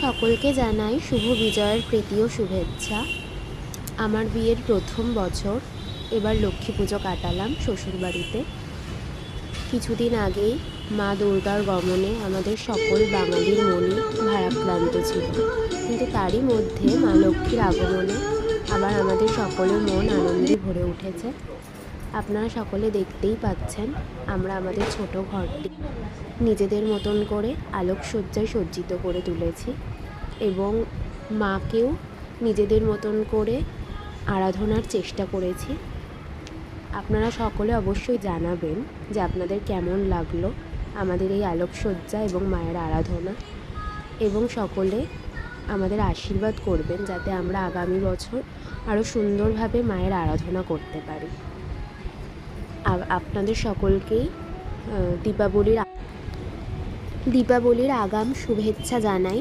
সকলকে জানাই শুভ বিজয়ের প্রীতি ও শুভেচ্ছা। আমার বিয়ের প্রথম বছর, এবার লক্ষ্মী পুজো কাটালাম শ্বশুরবাড়িতে। কিছুদিন আগেই মা দুর্গার গমনে আমাদের সকল বাঙালির মনই ভারাক্রান্ত ছিল, কিন্তু তারই মধ্যে মা লক্ষ্মীর আগমনে আবার আমাদের সকলের মন আনন্দে ভরে উঠেছে। আপনারা সকলে দেখতেই পাচ্ছেন, আমরা আমাদের ছোট ঘরটি নিজেদের মতন করে আলোকসজ্জায় সজ্জিত করে তুলেছি এবং মাকেও নিজেদের মতন করে আরাধনার চেষ্টা করেছি। আপনারা সকলে অবশ্যই জানাবেন যে আপনাদের কেমন লাগলো আমাদের এই আলোকসজ্জা এবং মায়ের আরাধনা, এবং সকলে আমাদের আশীর্বাদ করবেন যাতে আমরা আগামী বছর আরও সুন্দরভাবে মায়ের আরাধনা করতে পারি। আপনাদের সকলকেই দীপাবলির আগাম শুভেচ্ছা জানাই।